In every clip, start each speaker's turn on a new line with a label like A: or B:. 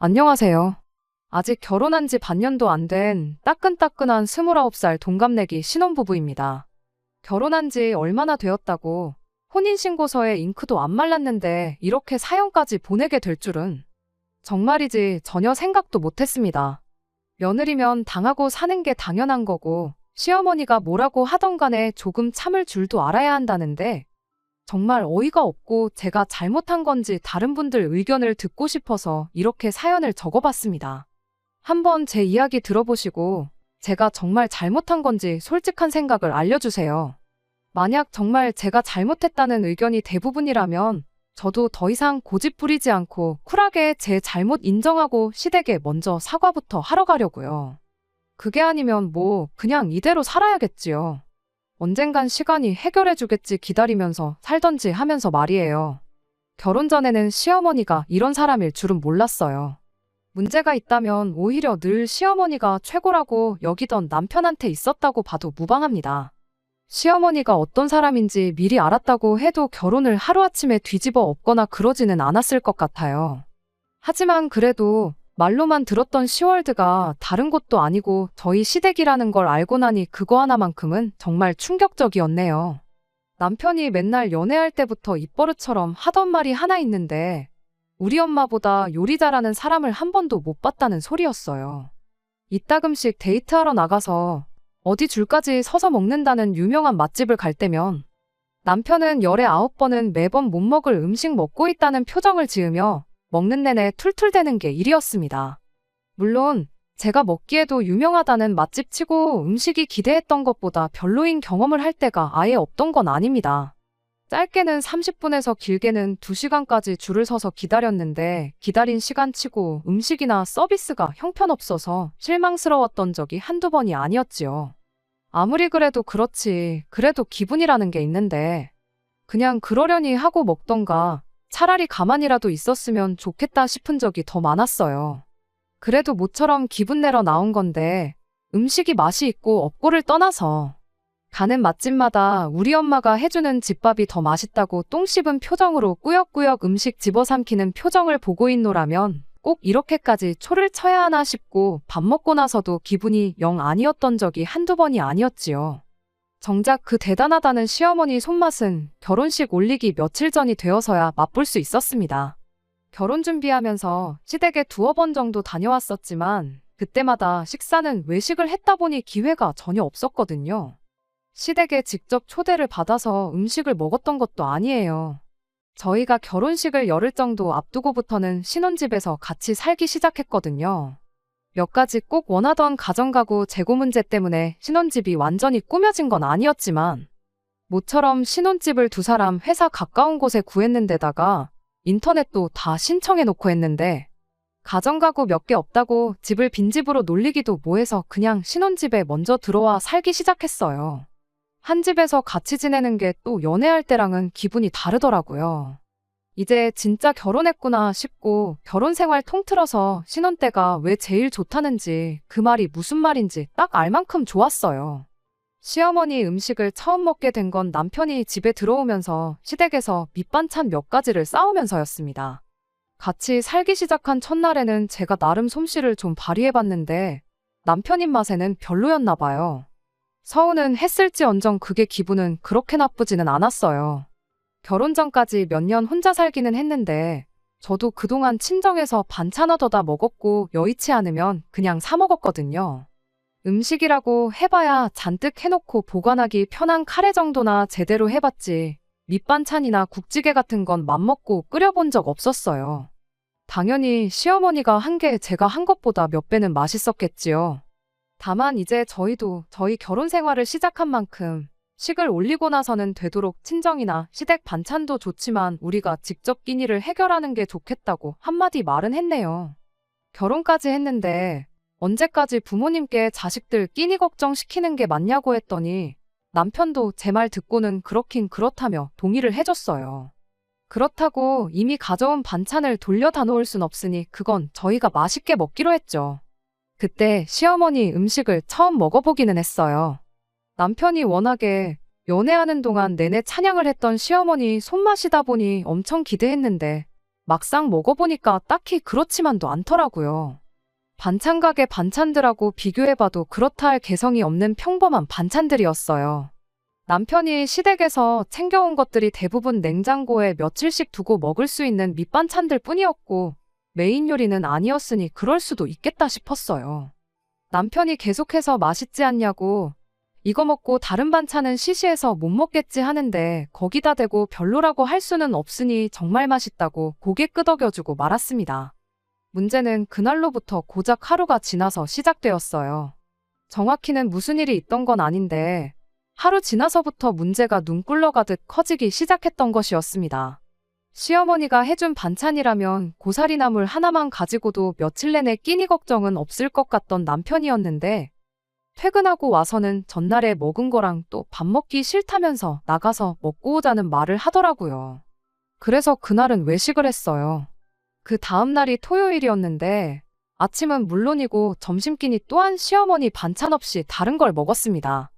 A: 안녕하세요. 아직 결혼한 지 반년도 안 된 따끈따끈한 29살 동갑내기 신혼부부입니다. 결혼한 지 얼마나 되었다고 혼인신고서에 잉크도 안 말랐는데 이렇게 사연까지 보내게 될 줄은 정말이지 전혀 생각도 못했습니다. 며느리면 당하고 사는 게 당연한 거고 시어머니가 뭐라고 하던 간에 조금 참을 줄도 알아야 한다는데 정말 어이가 없고 제가 잘못한 건지 다른 분들 의견을 듣고 싶어서 이렇게 사연을 적어봤습니다. 한번 제 이야기 들어보시고 제가 정말 잘못한 건지 솔직한 생각을 알려주세요. 만약 정말 제가 잘못했다는 의견이 대부분이라면 저도 더 이상 고집 부리지 않고 쿨하게 제 잘못 인정하고 시댁에 먼저 사과부터 하러 가려고요. 그게 아니면 뭐 그냥 이대로 살아야겠지요. 언젠간 시간이 해결해주겠지 기다리면서 살던지 하면서 말이에요. 결혼 전에는 시어머니가 이런 사람일 줄은 몰랐어요. 문제가 있다면 오히려 늘 시어머니가 최고라고 여기던 남편한테 있었다고 봐도 무방합니다. 시어머니가 어떤 사람인지 미리 알았다고 해도 결혼을 하루아침에 뒤집어 엎거나 그러지는 않았을 것 같아요. 하지만 그래도 말로만 들었던 시월드가 다른 곳도 아니고 저희 시댁이라는 걸 알고 나니 그거 하나만큼은 정말 충격적이었네요. 남편이 맨날 연애할 때부터 입버릇처럼 하던 말이 하나 있는데 우리 엄마보다 요리 잘하는 사람을 한 번도 못 봤다는 소리였어요. 이따금씩 데이트하러 나가서 어디 줄까지 서서 먹는다는 유명한 맛집을 갈 때면 남편은 열에 9번은 매번 못 먹을 음식 먹고 있다는 표정을 지으며 먹는 내내 툴툴대는 게 일이었습니다. 물론 제가 먹기에도 유명하다는 맛집 치고 음식이 기대했던 것보다 별로인 경험을 할 때가 아예 없던 건 아닙니다. 짧게는 30분에서 길게는 2시간까지 줄을 서서 기다렸는데 기다린 시간 치고 음식이나 서비스가 형편없어서 실망스러웠던 적이 한두 번이 아니었지요. 아무리 그래도 그렇지, 그래도 기분이라는 게 있는데 그냥 그러려니 하고 먹던가 차라리 가만히라도 있었으면 좋겠다 싶은 적이 더 많았어요. 그래도 모처럼 기분 내러 나온 건데 음식이 맛이 있고 없고를 떠나서 가는 맛집마다 우리 엄마가 해주는 집밥이 더 맛있다고 똥 씹은 표정으로 꾸역꾸역 음식 집어삼키는 표정을 보고 있노라면 꼭 이렇게까지 초를 쳐야 하나 싶고 밥 먹고 나서도 기분이 영 아니었던 적이 한두 번이 아니었지요. 정작 그 대단하다는 시어머니 손맛은 결혼식 올리기 며칠 전이 되어서야 맛볼 수 있었습니다. 결혼 준비하면서 시댁에 2번 정도 다녀왔었지만 그때마다 식사는 외식을 했다 보니 기회가 전혀 없었거든요. 시댁에 직접 초대를 받아서 음식을 먹었던 것도 아니에요. 저희가 결혼식을 열흘 정도 앞두고부터는 신혼집에서 같이 살기 시작했거든요. 몇 가지 꼭 원하던 가정가구 재고 문제 때문에 신혼집이 완전히 꾸며진 건 아니었지만 모처럼 신혼집을 2사람 회사 가까운 곳에 구했는데다가 인터넷도 다 신청해놓고 했는데 가정가구 몇 개 없다고 집을 빈집으로 놀리기도 뭐해서 그냥 신혼집에 먼저 들어와 살기 시작했어요. 한 집에서 같이 지내는 게 또 연애할 때랑은 기분이 다르더라고요. 이제 진짜 결혼했구나 싶고 결혼 생활 통틀어서 신혼 때가 왜 제일 좋다는지 그 말이 무슨 말인지 딱 알 만큼 좋았어요. 시어머니 음식을 처음 먹게 된 건 남편이 집에 들어오면서 시댁에서 밑반찬 몇 가지를 싸우면서였습니다. 같이 살기 시작한 첫날에는 제가 나름 솜씨를 좀 발휘해봤는데 남편 입맛에는 별로였나 봐요. 서운은 했을지언정 그게 기분은 그렇게 나쁘지는 않았어요. 결혼 전까지 몇 년 혼자 살기는 했는데 저도 그동안 친정에서 반찬 얻어다 먹었고 여의치 않으면 그냥 사 먹었거든요. 음식이라고 해봐야 잔뜩 해놓고 보관하기 편한 카레 정도나 제대로 해봤지 밑반찬이나 국찌개 같은 건 맘먹고 끓여본 적 없었어요. 당연히 시어머니가 한 게 제가 한 것보다 몇 배는 맛있었겠지요. 다만 이제 저희도 저희 결혼 생활을 시작한 만큼 식을 올리고 나서는 되도록 친정이나 시댁 반찬도 좋지만 우리가 직접 끼니를 해결하는 게 좋겠다고 한마디 말은 했네요. 결혼까지 했는데 언제까지 부모님께 자식들 끼니 걱정시키는 게 맞냐고 했더니 남편도 제 말 듣고는 그렇긴 그렇다며 동의를 해줬어요. 그렇다고 이미 가져온 반찬을 돌려다 놓을 순 없으니 그건 저희가 맛있게 먹기로 했죠. 그때 시어머니 음식을 처음 먹어보기는 했어요. 남편이 워낙에 연애하는 동안 내내 찬양을 했던 시어머니 손맛이다 보니 엄청 기대했는데 막상 먹어보니까 딱히 그렇지만도 않더라고요. 반찬 가게 반찬들하고 비교해봐도 그렇다 할 개성이 없는 평범한 반찬들이었어요. 남편이 시댁에서 챙겨온 것들이 대부분 냉장고에 며칠씩 두고 먹을 수 있는 밑반찬들 뿐이었고 메인 요리는 아니었으니 그럴 수도 있겠다 싶었어요. 남편이 계속해서 맛있지 않냐고 이거 먹고 다른 반찬은 시시해서 못 먹겠지 하는데 거기다 대고 별로라고 할 수는 없으니 정말 맛있다고 고개 끄덕여주고 말았습니다. 문제는 그날로부터 고작 하루가 지나서 시작되었어요. 정확히는 무슨 일이 있던 건 아닌데 하루 지나서부터 문제가 눈 꿀러가듯 커지기 시작했던 것이었습니다. 시어머니가 해준 반찬이라면 고사리 나물 하나만 가지고도 며칠 내내 끼니 걱정은 없을 것 같던 남편이었는데 퇴근하고 와서는 전날에 먹은 거랑 또 밥 먹기 싫다면서 나가서 먹고 오자는 말을 하더라고요. 그래서 그날은 외식을 했어요. 그 다음 날이 토요일이었는데 아침은 물론이고 점심끼니 또한 시어머니 반찬 없이 다른 걸 먹었습니다.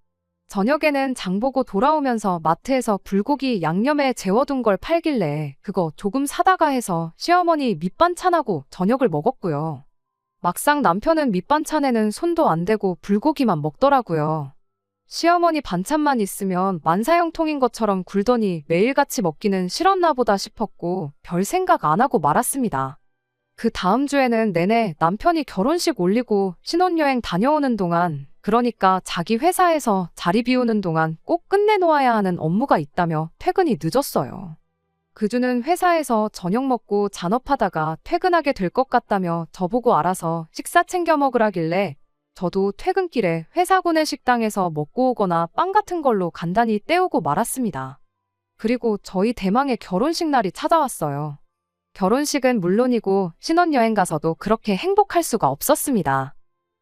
A: 저녁에는 장보고 돌아오면서 마트에서 불고기 양념에 재워둔 걸 팔길래 그거 조금 사다가 해서 시어머니 밑반찬하고 저녁을 먹었고요. 막상 남편은 밑반찬에는 손도 안 대고 불고기만 먹더라고요. 시어머니 반찬만 있으면 만사형통인 것처럼 굴더니 매일같이 먹기는 싫었나 보다 싶었고 별 생각 안 하고 말았습니다. 그 다음 주에는 내내 남편이 결혼식 올리고 신혼여행 다녀오는 동안 그러니까 자기 회사에서 자리 비우는 동안 꼭 끝내놓아야 하는 업무가 있다며 퇴근이 늦었어요. 그 주는 회사에서 저녁 먹고 잔업하다가 퇴근하게 될 것 같다며 저보고 알아서 식사 챙겨 먹으라길래 저도 퇴근길에 회사 구내 식당에서 먹고 오거나 빵 같은 걸로 간단히 때우고 말았습니다. 그리고 저희 대망의 결혼식 날이 찾아왔어요. 결혼식은 물론이고 신혼여행 가서도 그렇게 행복할 수가 없었습니다.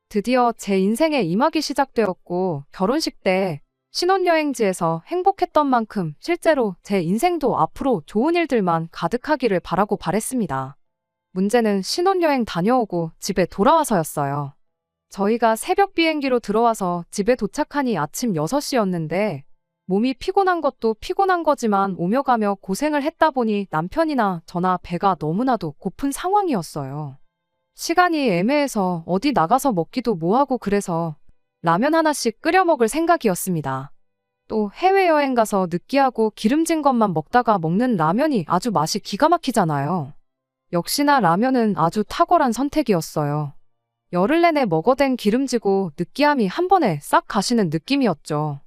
A: 드디어 제 인생의 임학이 시작되었고 결혼식 때 신혼여행지에서 행복했던 만큼 실제로 제 인생도 앞으로 좋은 일들만 가득하기를 바라고 바랬습니다. 문제는 신혼여행 다녀오고 집에 돌아와서였어요. 저희가 새벽 비행기로 들어와서 집에 도착하니 아침 6시였는데 몸이 피곤한 것도 피곤한 거지만 오며 가며 고생을 했다 보니 남편이나 저나 배가 너무나도 고픈 상황이었어요. 시간이 애매해서 어디 나가서 먹기도 뭐하고 그래서 라면 하나씩 끓여 먹을 생각이었습니다. 또 해외여행 가서 느끼하고 기름진 것만 먹다가 먹는 라면이 아주 맛이 기가 막히잖아요. 역시나 라면은 아주 탁월한 선택이었어요. 열흘 내내 먹어댄 기름지고 느끼함이 한 번에 싹 가시는 느낌이었죠.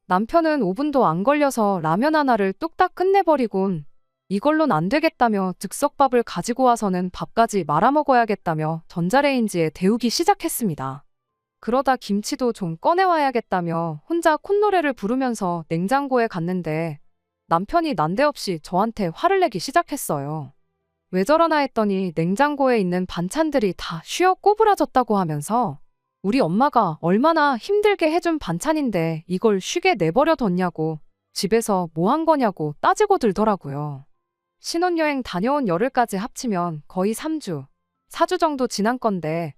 A: 남편은 5분도 안 걸려서 라면 하나를 뚝딱 끝내버리곤 이걸론 안 되겠다며 즉석밥을 가지고 와서는 밥까지 말아 먹어야겠다며 전자레인지에 데우기 시작했습니다. 그러다 김치도 좀 꺼내와야겠다며 혼자 콧노래를 부르면서 냉장고에 갔는데 남편이 난데없이 저한테 화를 내기 시작했어요. 왜 저러나 했더니 냉장고에 있는 반찬들이 다 쉬어 꼬부라졌다고 하면서 우리 엄마가 얼마나 힘들게 해준 반찬인데 이걸 쉬게 내버려 뒀냐고 집에서 뭐 한 거냐고 따지고 들더라고요. 신혼여행 다녀온 열흘까지 합치면 거의 3주, 4주 정도 지난 건데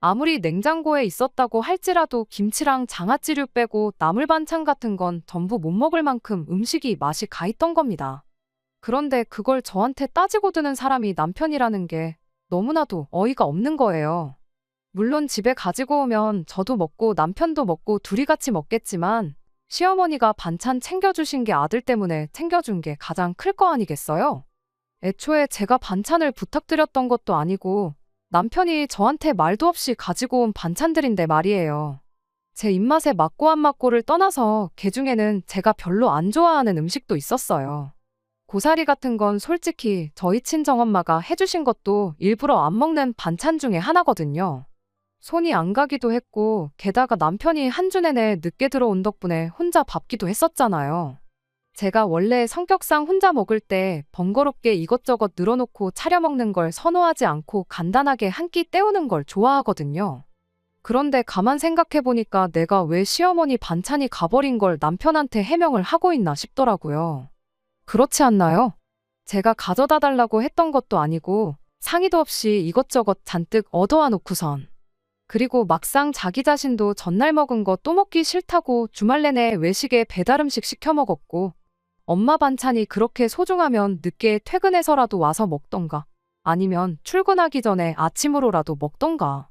A: 아무리 냉장고에 있었다고 할지라도 김치랑 장아찌류 빼고 나물 반찬 같은 건 전부 못 먹을 만큼 음식이 맛이 가 있던 겁니다. 그런데 그걸 저한테 따지고 드는 사람이 남편이라는 게 너무나도 어이가 없는 거예요. 물론 집에 가지고 오면 저도 먹고 남편도 먹고 둘이 같이 먹겠지만 시어머니가 반찬 챙겨주신 게 아들 때문에 챙겨준 게 가장 클 거 아니겠어요? 애초에 제가 반찬을 부탁드렸던 것도 아니고 남편이 저한테 말도 없이 가지고 온 반찬들인데 말이에요. 제 입맛에 맞고 안 맞고를 떠나서 그중에는 제가 별로 안 좋아하는 음식도 있었어요. 고사리 같은 건 솔직히 저희 친정엄마가 해주신 것도 일부러 안 먹는 반찬 중에 하나거든요. 손이 안 가기도 했고 게다가 남편이 한 주 내내 늦게 들어온 덕분에 혼자 밥 기도 했었잖아요. 제가 원래 성격상 혼자 먹을 때 번거롭게 이것저것 늘어놓고 차려 먹는 걸 선호하지 않고 간단하게 한 끼 때우는 걸 좋아하거든요. 그런데 가만 생각해보니까 내가 왜 시어머니 반찬이 가버린 걸 남편한테 해명을 하고 있나 싶더라고요. 그렇지 않나요? 제가 가져다 달라고 했던 것도 아니고 상의도 없이 이것저것 잔뜩 얻어와 놓고선 그리고 막상 자기 자신도 전날 먹은 거 또 먹기 싫다고 주말 내내 외식에 배달음식 시켜 먹었고 엄마 반찬이 그렇게 소중하면 늦게 퇴근해서라도 와서 먹던가, 아니면 출근하기 전에 아침으로라도 먹던가.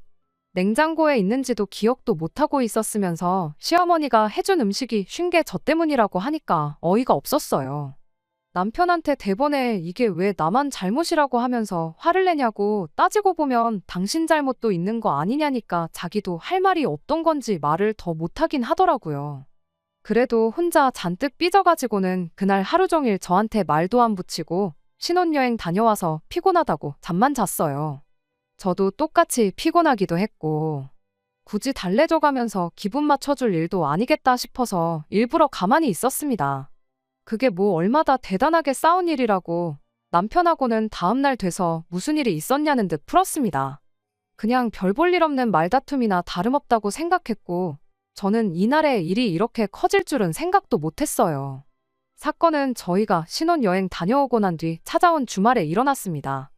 A: 냉장고에 있는지도 기억도 못하고 있었으면서 시어머니가 해준 음식이 쉰 게 저 때문이라고 하니까 어이가 없었어요. 남편한테 대번에 이게 왜 나만 잘못이라고 하면서 화를 내냐고, 따지고 보면 당신 잘못도 있는 거 아니냐니까 자기도 할 말이 없던 건지 말을 더 못하긴 하더라고요. 그래도 혼자 잔뜩 삐져가지고는 그날 하루 종일 저한테 말도 안 붙이고 신혼여행 다녀와서 피곤하다고 잠만 잤어요. 저도 똑같이 피곤하기도 했고, 굳이 달래줘가면서 기분 맞춰줄 일도 아니겠다 싶어서 일부러 가만히 있었습니다. 그게 뭐 얼마나 대단하게 싸운 일이라고. 남편하고는 다음날 돼서 무슨 일이 있었냐는 듯 풀었습니다. 그냥 별 볼 일 없는 말다툼이나 다름없다고 생각했고, 저는 이날에 일이 이렇게 커질 줄은 생각도 못했어요. 사건은 저희가 신혼여행 다녀오고 난 뒤 찾아온 주말에 일어났습니다.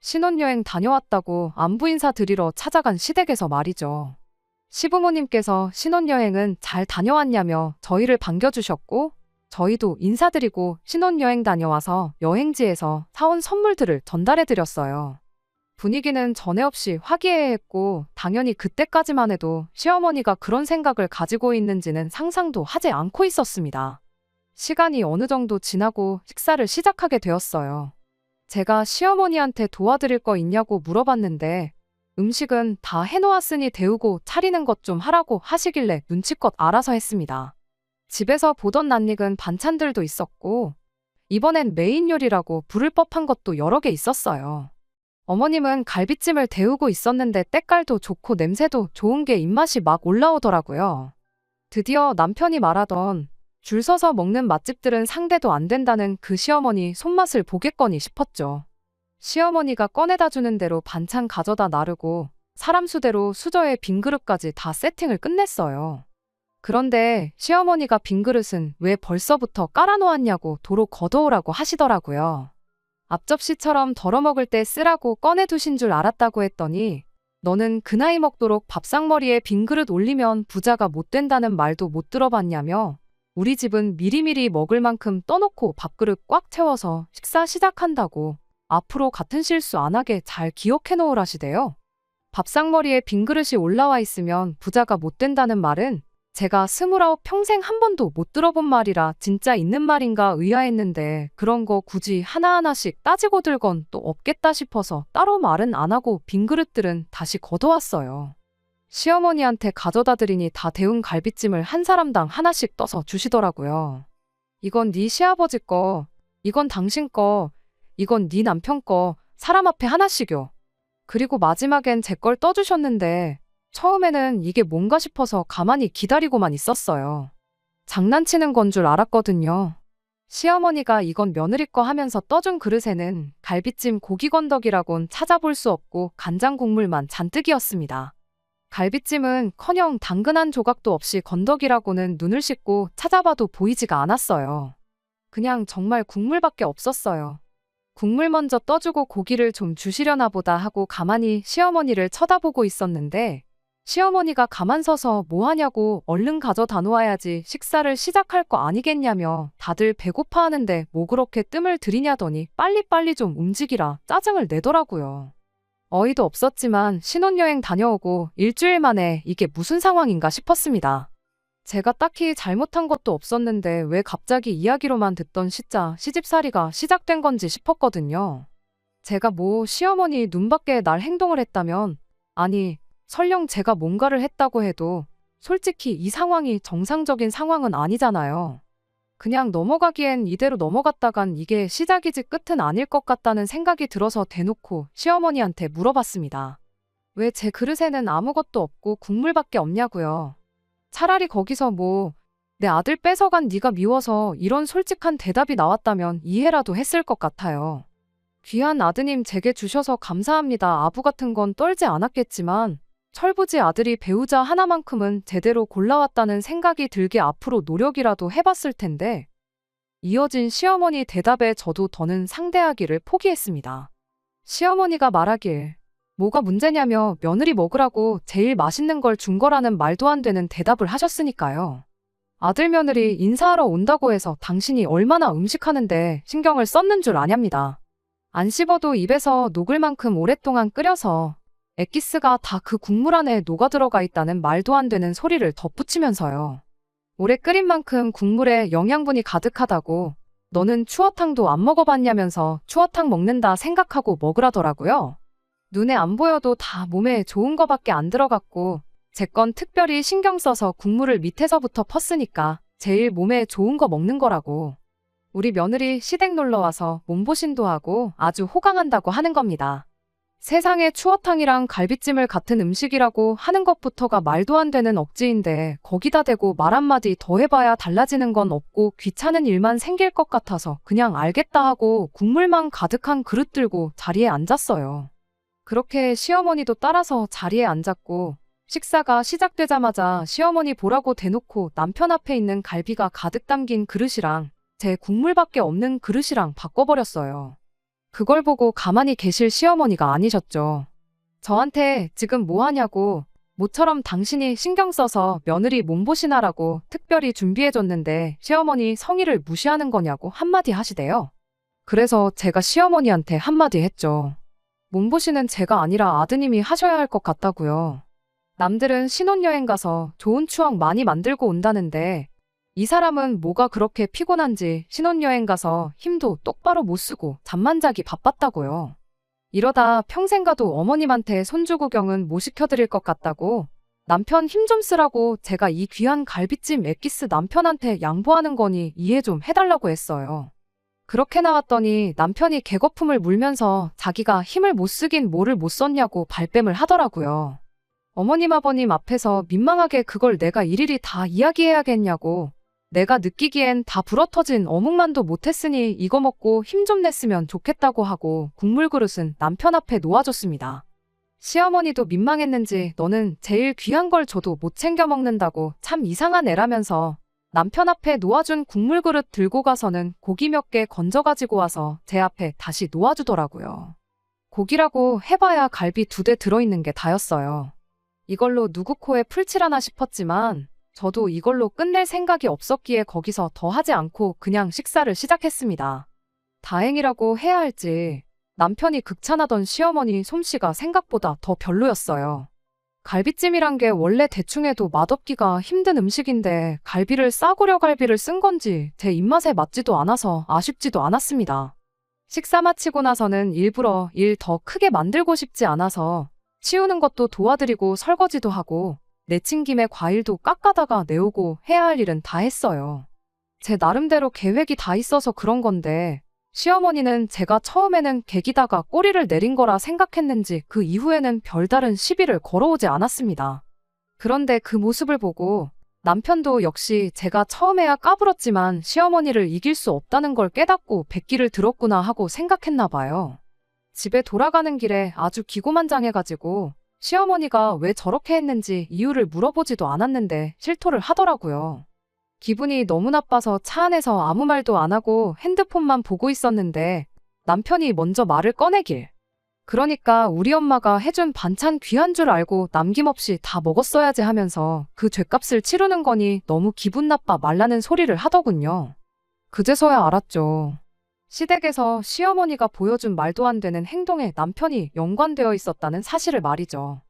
A: 신혼여행 다녀왔다고 안부 인사 드리러 찾아간 시댁에서 말이죠. 시부모님께서 신혼여행은 잘 다녀왔냐며 저희를 반겨주셨고, 저희도 인사드리고 신혼여행 다녀와서 여행지에서 사온 선물들을 전달해드렸어요. 분위기는 전에 없이 화기애애했고, 당연히 그때까지만 해도 시어머니가 그런 생각을 가지고 있는지는 상상도 하지 않고 있었습니다. 시간이 어느 정도 지나고 식사를 시작하게 되었어요. 제가 시어머니한테 도와드릴 거 있냐고 물어봤는데, 음식은 다 해놓았으니 데우고 차리는 것 좀 하라고 하시길래 눈치껏 알아서 했습니다. 집에서 보던 낯익은 반찬들도 있었고, 이번엔 메인 요리라고 부를 법한 것도 여러 개 있었어요. 어머님은 갈비찜을 데우고 있었는데 때깔도 좋고 냄새도 좋은 게 입맛이 막 올라오더라고요. 드디어 남편이 말하던 줄 서서 먹는 맛집들은 상대도 안 된다는 그 시어머니 손맛을 보겠거니 싶었죠. 시어머니가 꺼내다 주는 대로 반찬 가져다 나르고 사람 수대로 수저에 빈 그릇까지 다 세팅을 끝냈어요. 그런데 시어머니가 빈 그릇은 왜 벌써부터 깔아놓았냐고 도로 걷어오라고 하시더라고요. 앞접시처럼 덜어먹을 때 쓰라고 꺼내두신 줄 알았다고 했더니, 너는 그 나이 먹도록 밥상머리에 빈 그릇 올리면 부자가 못 된다는 말도 못 들어봤냐며, 우리 집은 미리미리 먹을 만큼 떠놓고 밥그릇 꽉 채워서 식사 시작한다고 앞으로 같은 실수 안 하게 잘 기억해 놓으라시대요. 밥상머리에 빈 그릇이 올라와 있으면 부자가 못 된다는 말은 제가 29 평생 한 번도 못 들어본 말이라 진짜 있는 말인가 의아했는데, 그런 거 굳이 하나하나씩 따지고 들 건 또 없겠다 싶어서 따로 말은 안 하고 빈 그릇들은 다시 걷어왔어요. 시어머니한테 가져다 드리니 다 데운 갈비찜을 한 사람당 하나씩 떠서 주시더라고요. 이건 네 시아버지 거, 이건 당신 거, 이건 네 남편 거, 사람 앞에 하나씩요. 그리고 마지막엔 제 걸 떠주셨는데, 처음에는 이게 뭔가 싶어서 가만히 기다리고만 있었어요. 장난치는 건 줄 알았거든요. 시어머니가 이건 며느리 거 하면서 떠준 그릇에는 갈비찜 고기 건더기라곤 찾아볼 수 없고 간장 국물만 잔뜩이었습니다. 갈비찜은커녕 당근 한 조각도 없이 건더기라고는 눈을 씻고 찾아봐도 보이지가 않았어요. 그냥 정말 국물밖에 없었어요. 국물 먼저 떠주고 고기를 좀 주시려나 보다 하고 가만히 시어머니를 쳐다보고 있었는데, 시어머니가 가만 서서 뭐 하냐고 얼른 가져다 놓아야지 식사를 시작할 거 아니겠냐며 다들 배고파 하는데 뭐 그렇게 뜸을 들이냐더니 빨리빨리 좀 움직이라 짜증을 내더라고요. 어이도 없었지만 신혼여행 다녀오고 일주일 만에 이게 무슨 상황인가 싶었습니다. 제가 딱히 잘못한 것도 없었는데 왜 갑자기 이야기로만 듣던 시집살이가 시작된 건지 싶었거든요. 제가 뭐 시어머니 눈밖에 날 행동을 했다면, 아니 설령 제가 뭔가를 했다고 해도 솔직히 이 상황이 정상적인 상황은 아니잖아요. 그냥 넘어가기엔 이대로 넘어갔다간 이게 시작이지 끝은 아닐 것 같다는 생각이 들어서 대놓고 시어머니한테 물어봤습니다. 왜 제 그릇에는 아무것도 없고 국물밖에 없냐고요. 차라리 거기서 뭐 내 아들 뺏어간 네가 미워서 이런 솔직한 대답이 나왔다면 이해라도 했을 것 같아요. 귀한 아드님 제게 주셔서 감사합니다. 아부 같은 건 떨지 않았겠지만 철부지 아들이 배우자 하나만큼은 제대로 골라왔다는 생각이 들게 앞으로 노력이라도 해봤을 텐데, 이어진 시어머니 대답에 저도 더는 상대하기를 포기했습니다. 시어머니가 말하길 뭐가 문제냐며 며느리 먹으라고 제일 맛있는 걸 준 거라는 말도 안 되는 대답을 하셨으니까요. 아들 며느리 인사하러 온다고 해서 당신이 얼마나 음식하는데 신경을 썼는 줄 아냐입니다. 안 씹어도 입에서 녹을 만큼 오랫동안 끓여서 엑기스가 다 그 국물 안에 녹아 들어가 있다는 말도 안 되는 소리를 덧붙이면서요. 오래 끓인 만큼 국물에 영양분이 가득하다고 너는 추어탕도 안 먹어봤냐면서 추어탕 먹는다 생각하고 먹으라더라고요. 눈에 안 보여도 다 몸에 좋은 거밖에 안 들어갔고 제 건 특별히 신경 써서 국물을 밑에서부터 펐으니까 제일 몸에 좋은 거 먹는 거라고. 우리 며느리 시댁 놀러 와서 몸보신도 하고 아주 호강한다고 하는 겁니다. 세상에 추어탕이랑 갈비찜을 같은 음식이라고 하는 것부터가 말도 안 되는 억지인데 거기다 대고 말 한마디 더 해봐야 달라지는 건 없고 귀찮은 일만 생길 것 같아서 그냥 알겠다 하고 국물만 가득한 그릇 들고 자리에 앉았어요. 그렇게 시어머니도 따라서 자리에 앉았고 식사가 시작되자마자 시어머니 보라고 대놓고 남편 앞에 있는 갈비가 가득 담긴 그릇이랑 제 국물밖에 없는 그릇이랑 바꿔버렸어요. 그걸 보고 가만히 계실 시어머니가 아니셨죠. 저한테 지금 뭐 하냐고, 모처럼 당신이 신경 써서 며느리 몸보신하라고 특별히 준비해줬는데 시어머니 성의를 무시하는 거냐고 한마디 하시대요. 그래서 제가 시어머니한테 한마디 했죠. 몸보신은 제가 아니라 아드님이 하셔야 할 것 같다고요. 남들은 신혼여행 가서 좋은 추억 많이 만들고 온다는데 이 사람은 뭐가 그렇게 피곤한지 신혼여행 가서 힘도 똑바로 못 쓰고 잠만 자기 바빴다고요. 이러다 평생 가도 어머님한테 손주 구경은 못 시켜드릴 것 같다고 남편 힘 좀 쓰라고 제가 이 귀한 갈비찜 엑기스 남편한테 양보하는 거니 이해 좀 해달라고 했어요. 그렇게 나왔더니 남편이 개거품을 물면서 자기가 힘을 못 쓰긴 뭐를 못 썼냐고 발뺌을 하더라고요. 어머님 아버님 앞에서 민망하게 그걸 내가 일일이 다 이야기해야겠냐고 내가 느끼기엔 다 불어터진 어묵만도 못했으니 이거 먹고 힘 좀 냈으면 좋겠다고 하고 국물 그릇은 남편 앞에 놓아줬습니다. 시어머니도 민망했는지 너는 제일 귀한 걸 줘도 못 챙겨 먹는다고 참 이상한 애라면서 남편 앞에 놓아준 국물 그릇 들고 가서는 고기 몇 개 건져가지고 와서 제 앞에 다시 놓아주더라고요. 고기라고 해봐야 갈비 2대 들어있는 게 다였어요. 이걸로 누구 코에 풀칠하나 싶었지만 저도 이걸로 끝낼 생각이 없었기에 거기서 더 하지 않고 그냥 식사를 시작했습니다. 다행이라고 해야 할지 남편이 극찬하던 시어머니 솜씨가 생각보다 더 별로였어요. 갈비찜이란 게 원래 대충 해도 맛없기가 힘든 음식인데 갈비를 싸구려 갈비를 쓴 건지 제 입맛에 맞지도 않아서 아쉽지도 않았습니다. 식사 마치고 나서는 일부러 일 더 크게 만들고 싶지 않아서 치우는 것도 도와드리고 설거지도 하고 내친 김에 과일도 깎아다가 내오고 해야 할 일은 다 했어요. 제 나름대로 계획이 다 있어서 그런 건데 시어머니는 제가 처음에는 객이다가 꼬리를 내린 거라 생각했는지 그 이후에는 별다른 시비를 걸어오지 않았습니다. 그런데 그 모습을 보고 남편도 역시 제가 처음에야 까불었지만 시어머니를 이길 수 없다는 걸 깨닫고 백기를 들었구나 하고 생각했나 봐요. 집에 돌아가는 길에 아주 기고만장해가지고 시어머니가 왜 저렇게 했는지 이유를 물어보지도 않았는데 실토를 하더라고요. 기분이 너무 나빠서 차 안에서 아무 말도 안 하고 핸드폰만 보고 있었는데 남편이 먼저 말을 꺼내길. 그러니까 우리 엄마가 해준 반찬 귀한 줄 알고 남김없이 다 먹었어야지 하면서 그 죗값을 치르는 거니 너무 기분 나빠 말라는 소리를 하더군요. 그제서야 알았죠. 시댁에서 시어머니가 보여준 말도 안 되는 행동에 남편이 연관되어 있었다는 사실을 말이죠.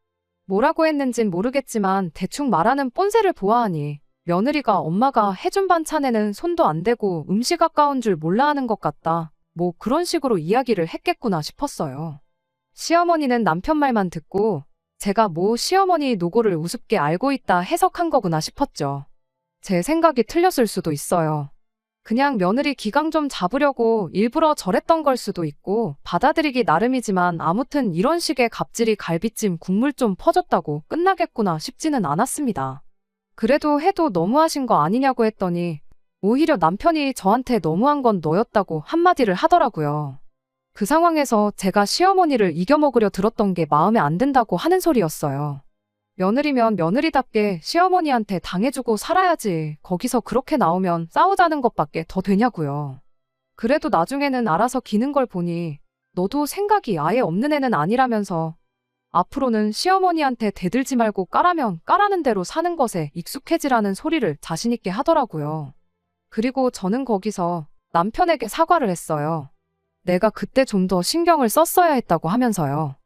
A: 뭐라고 했는진 모르겠지만 대충 말하는 뽐새를 보아하니 며느리가 엄마가 해준 반찬에는 손도 안 대고 음식 아까운 줄 몰라 하는 것 같다. 뭐 그런 식으로 이야기를 했겠구나 싶었어요. 시어머니는 남편 말만 듣고 제가 뭐 시어머니 노고를 우습게 알고 있다 해석한 거구나 싶었죠. 제 생각이 틀렸을 수도 있어요. 그냥 며느리 기강 좀 잡으려고 일부러 저랬던 걸 수도 있고 받아들이기 나름이지만 아무튼 이런 식의 갑질이 갈비찜 국물 좀 퍼졌다고 끝나겠구나 싶지는 않았습니다. 그래도 해도 너무하신 거 아니냐고 했더니 오히려 남편이 저한테 너무한 건 너였다고 한마디를 하더라고요. 그 상황에서 제가 시어머니를 이겨먹으려 들었던 게 마음에 안 든다고 하는 소리였어요. 며느리면 며느리답게 시어머니한테 당해주고 살아야지 거기서 그렇게 나오면 싸우자는 것밖에 더 되냐고요. 그래도 나중에는 알아서 기는 걸 보니 너도 생각이 아예 없는 애는 아니라면서 앞으로는 시어머니한테 대들지 말고 까라면 까라는 대로 사는 것에 익숙해지라는 소리를 자신있게 하더라고요. 그리고 저는 거기서 남편에게 사과를 했어요. 내가 그때 좀 더 신경을 썼어야 했다고 하면서요.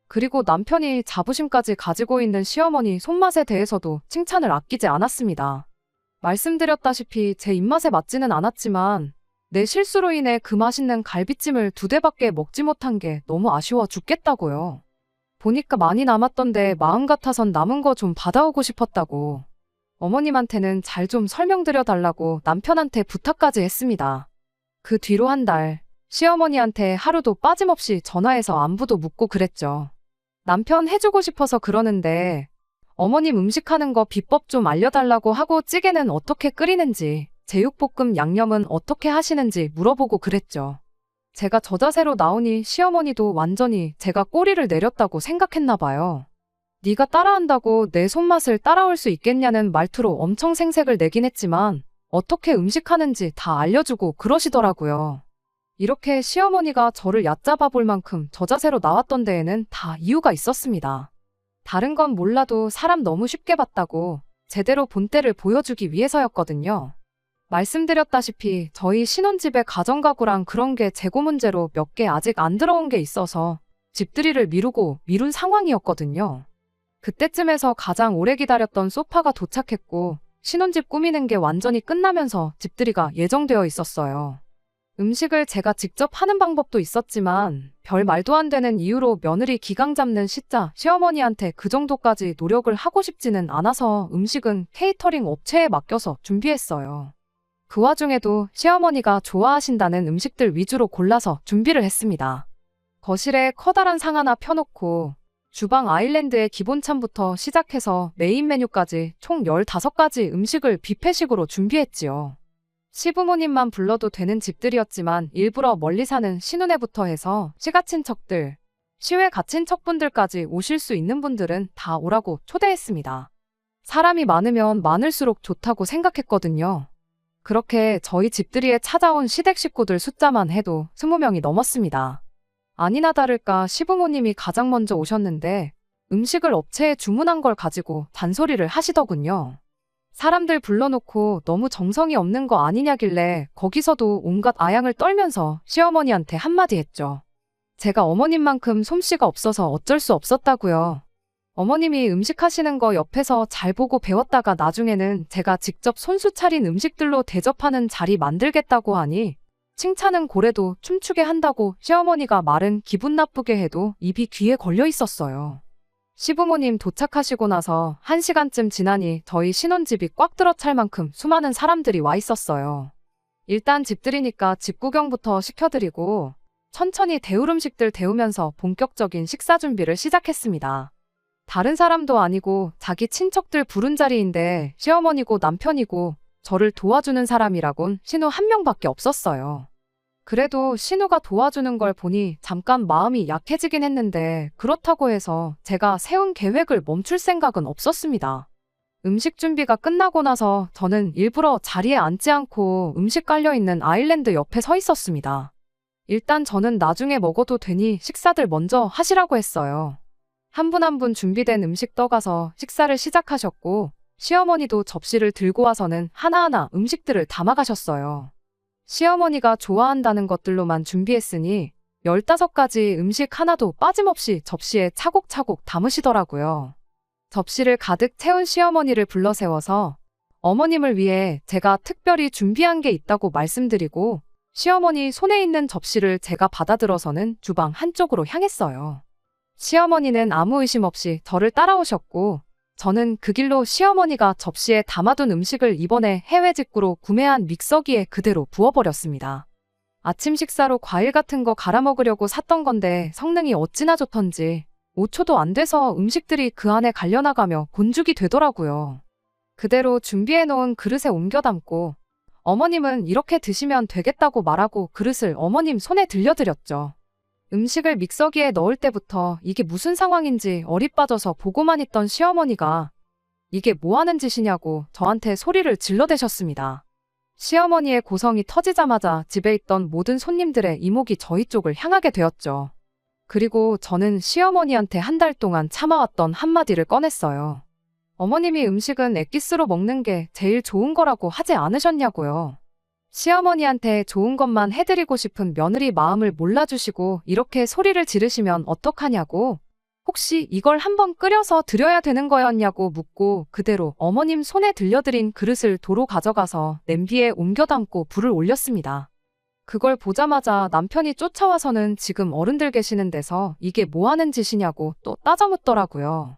A: 그리고 남편이 자부심까지 가지고 있는 시어머니 손맛에 대해서도 칭찬을 아끼지 않았습니다. 말씀드렸다시피 제 입맛에 맞지는 않았지만 내 실수로 인해 그 맛있는 갈비찜을 2대밖에 먹지 못한 게 너무 아쉬워 죽겠다고요. 보니까 많이 남았던데 마음 같아선 남은 거 좀 받아오고 싶었다고. 어머님한테는 잘 좀 설명드려 달라고 남편한테 부탁까지 했습니다. 그 뒤로 한 달, 시어머니한테 하루도 빠짐없이 전화해서 안부도 묻고 그랬죠. 남편 해주고 싶어서 그러는데 어머님 음식하는 거 비법 좀 알려달라고 하고 찌개는 어떻게 끓이는지, 제육볶음 양념은 어떻게 하시는지 물어보고 그랬죠. 제가 저 자세로 나오니 시어머니도 완전히 제가 꼬리를 내렸다고 생각했나 봐요. 네가 따라한다고 내 손맛을 따라올 수 있겠냐는 말투로 엄청 생색을 내긴 했지만 어떻게 음식하는지 다 알려주고 그러시더라고요. 이렇게 시어머니가 저를 얕잡아 볼 만큼 저 자세로 나왔던 데에는 다 이유가 있었습니다. 다른 건 몰라도 사람 너무 쉽게 봤다고 제대로 본때를 보여주기 위해서였거든요. 말씀드렸다시피 저희 신혼집에 가정가구랑 그런 게 재고 문제로 몇 개 아직 안 들어온 게 있어서 집들이를 미룬 상황이었거든요. 그때쯤에서 가장 오래 기다렸던 소파가 도착했고 신혼집 꾸미는 게 완전히 끝나면서 집들이가 예정되어 있었어요. 음식을 제가 직접 하는 방법도 있었지만 별 말도 안 되는 이유로 며느리 기강 잡는 시자 시어머니한테 그 정도까지 노력을 하고 싶지는 않아서 음식은 케이터링 업체에 맡겨서 준비했어요. 그 와중에도 시어머니가 좋아하신다는 음식들 위주로 골라서 준비를 했습니다. 거실에 커다란 상 하나 펴놓고 주방 아일랜드의 기본찬부터 시작해서 메인 메뉴까지 총 15가지 음식을 뷔페식으로 준비했지요. 시부모님만 불러도 되는 집들이었지만 일부러 멀리 사는 신우네부터 해서 시가친척들, 시외 가친척분들까지 오실 수 있는 분들은 다 오라고 초대했습니다. 사람이 많으면 많을수록 좋다고 생각했거든요. 그렇게 저희 집들이에 찾아온 시댁 식구들 숫자만 해도 20명이 넘었습니다. 아니나 다를까 시부모님이 가장 먼저 오셨는데 음식을 업체에 주문한 걸 가지고 잔소리를 하시더군요. 사람들 불러놓고 너무 정성이 없는 거 아니냐길래 거기서도 온갖 아양을 떨면서 시어머니한테 한마디 했죠. 제가 어머님만큼 솜씨가 없어서 어쩔 수 없었다고요. 어머님이 음식 하시는 거 옆에서 잘 보고 배웠다가 나중에는 제가 직접 손수 차린 음식들로 대접하는 자리 만들겠다고 하니 칭찬은 고래도 춤추게 한다고 시어머니가 말은 기분 나쁘게 해도 입이 귀에 걸려 있었어요. 시부모님 도착하시고 나서 1시간쯤 지나니 저희 신혼집이 꽉 들어찰 만큼 수많은 사람들이 와 있었어요. 일단 집들이니까 집 구경부터 시켜드리고 천천히 대울 음식들 데우면서 본격적인 식사 준비를 시작했습니다. 다른 사람도 아니고 자기 친척들 부른 자리인데 시어머니고 남편이고 저를 도와주는 사람이라곤 신우 한 명밖에 없었어요. 그래도 신우가 도와주는 걸 보니 잠깐 마음이 약해지긴 했는데 그렇다고 해서 제가 세운 계획을 멈출 생각은 없었습니다. 음식 준비가 끝나고 나서 저는 일부러 자리에 앉지 않고 음식 깔려있는 아일랜드 옆에 서 있었습니다. 일단 저는 나중에 먹어도 되니 식사들 먼저 하시라고 했어요. 한 분 한 분 준비된 음식 떠가서 식사를 시작하셨고 시어머니도 접시를 들고 와서는 하나하나 음식들을 담아가셨어요. 시어머니가 좋아한다는 것들로만 준비했으니 15가지 음식 하나도 빠짐없이 접시에 차곡차곡 담으시더라고요. 접시를 가득 채운 시어머니를 불러 세워서 어머님을 위해 제가 특별히 준비한 게 있다고 말씀드리고 시어머니 손에 있는 접시를 제가 받아들어서는 주방 한쪽으로 향했어요. 시어머니는 아무 의심 없이 저를 따라오셨고 저는 그 길로 시어머니가 접시에 담아둔 음식을 이번에 해외 직구로 구매한 믹서기에 그대로 부어버렸습니다. 아침 식사로 과일 같은 거 갈아 먹으려고 샀던 건데 성능이 어찌나 좋던지 5초도 안 돼서 음식들이 그 안에 갈려나가며 곤죽이 되더라고요. 그대로 준비해놓은 그릇에 옮겨 담고 어머님은 이렇게 드시면 되겠다고 말하고 그릇을 어머님 손에 들려드렸죠. 음식을 믹서기에 넣을 때부터 이게 무슨 상황인지 어리 빠져서 보고만 있던 시어머니가 이게 뭐 하는 짓이냐고 저한테 소리를 질러대셨습니다. 시어머니의 고성이 터지자마자 집에 있던 모든 손님들의 이목이 저희 쪽을 향하게 되었죠. 그리고 저는 시어머니한테 한 달 동안 참아왔던 한마디를 꺼냈어요. 어머님이 음식은 엑기스로 먹는 게 제일 좋은 거라고 하지 않으셨냐고요. 시어머니한테 좋은 것만 해드리고 싶은 며느리 마음을 몰라주시고 이렇게 소리를 지르시면 어떡하냐고. 혹시 이걸 한번 끓여서 드려야 되는 거였냐고 묻고 그대로 어머님 손에 들려드린 그릇을 도로 가져가서 냄비에 옮겨 담고 불을 올렸습니다. 그걸 보자마자 남편이 쫓아와서는 지금 어른들 계시는 데서 이게 뭐 하는 짓이냐고 또 따져 묻더라고요.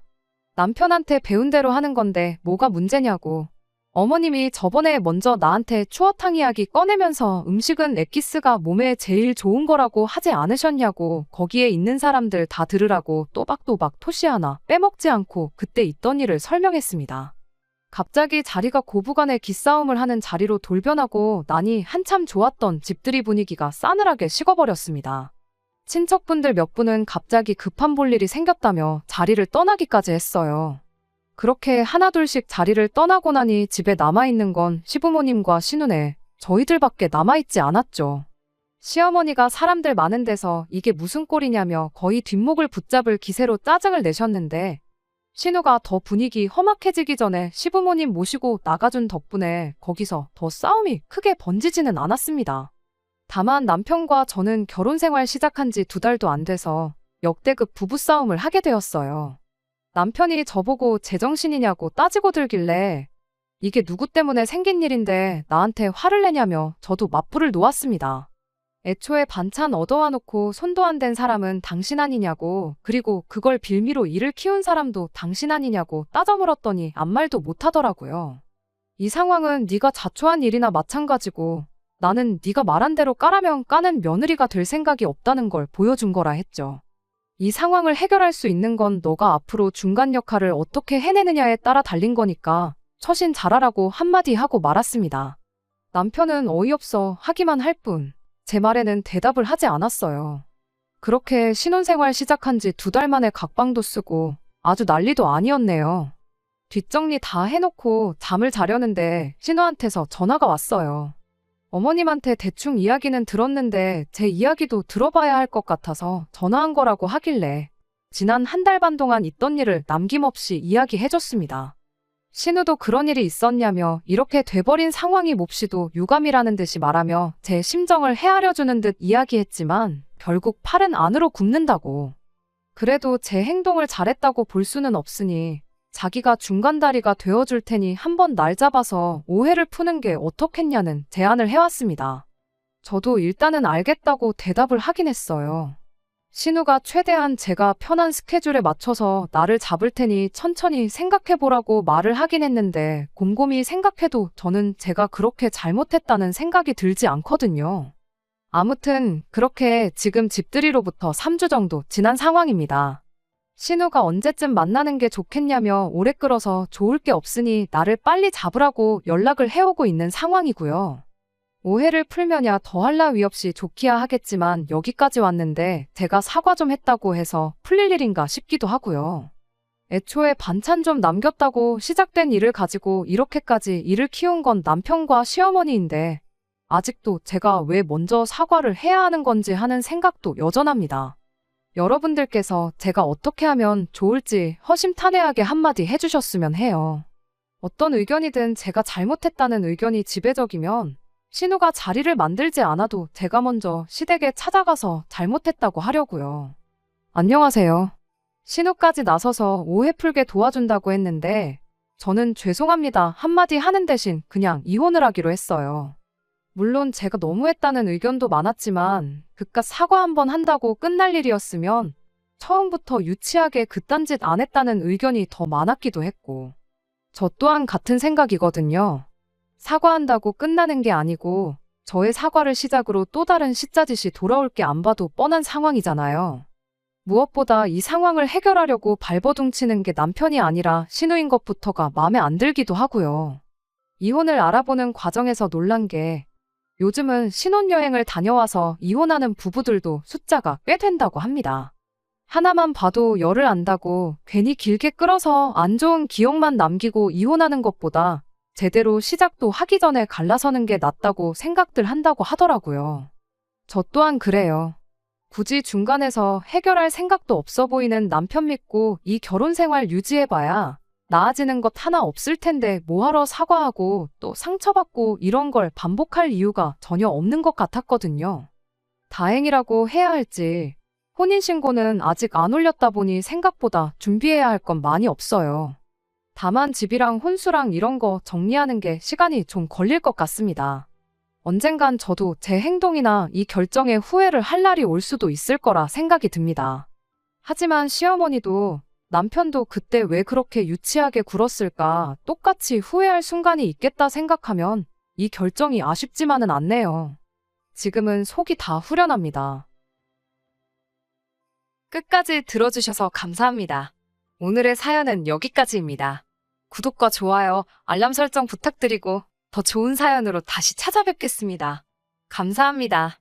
A: 남편한테 배운 대로 하는 건데 뭐가 문제냐고. 어머님이 저번에 먼저 나한테 추어탕 이야기 꺼내면서 음식은 엑기스가 몸에 제일 좋은 거라고 하지 않으셨냐고 거기에 있는 사람들 다 들으라고 또박또박 토시 하나 빼먹지 않고 그때 있던 일을 설명했습니다. 갑자기 자리가 고부간의 기싸움을 하는 자리로 돌변하고 나니 한참 좋았던 집들이 분위기가 싸늘하게 식어버렸습니다. 친척분들 몇 분은 갑자기 급한 볼일이 생겼다며 자리를 떠나기까지 했어요. 그렇게 하나둘씩 자리를 떠나고 나니 집에 남아있는 건 시부모님과 시누네, 저희들밖에 남아있지 않았죠. 시어머니가 사람들 많은 데서 이게 무슨 꼴이냐며 거의 뒷목을 붙잡을 기세로 짜증을 내셨는데 신우가 더 분위기 험악해지기 전에 시부모님 모시고 나가준 덕분에 거기서 더 싸움이 크게 번지지는 않았습니다. 다만 남편과 저는 결혼 생활 시작한 지 2달도 안 돼서 역대급 부부싸움을 하게 되었어요. 남편이 저보고 제정신이냐고 따지고 들길래 이게 누구 때문에 생긴 일인데 나한테 화를 내냐며 저도 맞불을 놓았습니다. 애초에 반찬 얻어와 놓고 손도 안 댄 사람은 당신 아니냐고 그리고 그걸 빌미로 일을 키운 사람도 당신 아니냐고 따져 물었더니 아무 말도 못하더라고요. 이 상황은 네가 자초한 일이나 마찬가지고 나는 네가 말한 대로 까라면 까는 며느리가 될 생각이 없다는 걸 보여준 거라 했죠. 이 상황을 해결할 수 있는 건 너가 앞으로 중간 역할을 어떻게 해내느냐에 따라 달린 거니까 처신 잘하라고 한마디 하고 말았습니다. 남편은 어이없어 하기만 할 뿐 제 말에는 대답을 하지 않았어요. 그렇게 신혼생활 시작한 지 2달 만에 각방도 쓰고 아주 난리도 아니었네요. 뒷정리 다 해놓고 잠을 자려는데 신우한테서 전화가 왔어요. 어머님한테 대충 이야기는 들었는데 제 이야기도 들어봐야 할 것 같아서 전화한 거라고 하길래 지난 1달 반 동안 있던 일을 남김없이 이야기해줬습니다. 신우도 그런 일이 있었냐며 이렇게 돼버린 상황이 몹시도 유감이라는 듯이 말하며 제 심정을 헤아려주는 듯 이야기했지만 결국 팔은 안으로 굽는다고. 그래도 제 행동을 잘했다고 볼 수는 없으니 자기가 중간다리가 되어줄 테니 한번 날 잡아서 오해를 푸는 게 어떻겠냐는 제안을 해왔습니다. 저도 일단은 알겠다고 대답을 하긴 했어요. 신우가 최대한 제가 편한 스케줄에 맞춰서 나를 잡을 테니 천천히 생각해보라고 말을 하긴 했는데 곰곰이 생각해도 저는 제가 그렇게 잘못했다는 생각이 들지 않거든요. 아무튼 그렇게 지금 집들이로부터 3주 정도 지난 상황입니다. 신우가 언제쯤 만나는 게 좋겠냐며 오래 끌어서 좋을 게 없으니 나를 빨리 잡으라고 연락을 해오고 있는 상황이고요. 오해를 풀면야 더할 나위 없이 좋기야 하겠지만 여기까지 왔는데 제가 사과 좀 했다고 해서 풀릴 일인가 싶기도 하고요. 애초에 반찬 좀 남겼다고 시작된 일을 가지고 이렇게까지 일을 키운 건 남편과 시어머니인데 아직도 제가 왜 먼저 사과를 해야 하는 건지 하는 생각도 여전합니다. 여러분들께서 제가 어떻게 하면 좋을지 허심탄회하게 한마디 해주셨으면 해요. 어떤 의견이든 제가 잘못했다는 의견이 지배적이면 신우가 자리를 만들지 않아도 제가 먼저 시댁에 찾아가서 잘못했다고 하려고요. 안녕하세요. 신우까지 나서서 오해 풀게 도와준다고 했는데 저는 죄송합니다 한마디 하는 대신 그냥 이혼을 하기로 했어요. 물론 제가 너무했다는 의견도 많았지만 그깟 사과 한번 한다고 끝날 일이었으면 처음부터 유치하게 그딴 짓 안 했다는 의견이 더 많았기도 했고 저 또한 같은 생각이거든요. 사과한다고 끝나는 게 아니고 저의 사과를 시작으로 또 다른 시짜짓이 돌아올 게 안 봐도 뻔한 상황이잖아요. 무엇보다 이 상황을 해결하려고 발버둥치는 게 남편이 아니라 신우인 것부터가 마음에 안 들기도 하고요. 이혼을 알아보는 과정에서 놀란 게 요즘은 신혼여행을 다녀와서 이혼하는 부부들도 숫자가 꽤 된다고 합니다. 하나만 봐도 열을 안다고 괜히 길게 끌어서 안 좋은 기억만 남기고 이혼하는 것보다 제대로 시작도 하기 전에 갈라서는 게 낫다고 생각들 한다고 하더라고요. 저 또한 그래요. 굳이 중간에서 해결할 생각도 없어 보이는 남편 믿고 이 결혼 생활 유지해봐야 나아지는 것 하나 없을 텐데 뭐하러 사과하고 또 상처받고 이런 걸 반복할 이유가 전혀 없는 것 같았거든요. 다행이라고 해야 할지 혼인신고는 아직 안 올렸다 보니 생각보다 준비해야 할 건 많이 없어요. 다만 집이랑 혼수랑 이런 거 정리하는 게 시간이 좀 걸릴 것 같습니다. 언젠간 저도 제 행동이나 이 결정에 후회를 할 날이 올 수도 있을 거라 생각이 듭니다. 하지만 시어머니도 남편도 그때 왜 그렇게 유치하게 굴었을까 똑같이 후회할 순간이 있겠다 생각하면 이 결정이 아쉽지만은 않네요. 지금은 속이 다 후련합니다. 끝까지 들어주셔서 감사합니다. 오늘의 사연은 여기까지입니다. 구독과 좋아요, 알람 설정 부탁드리고 더 좋은 사연으로 다시 찾아뵙겠습니다. 감사합니다.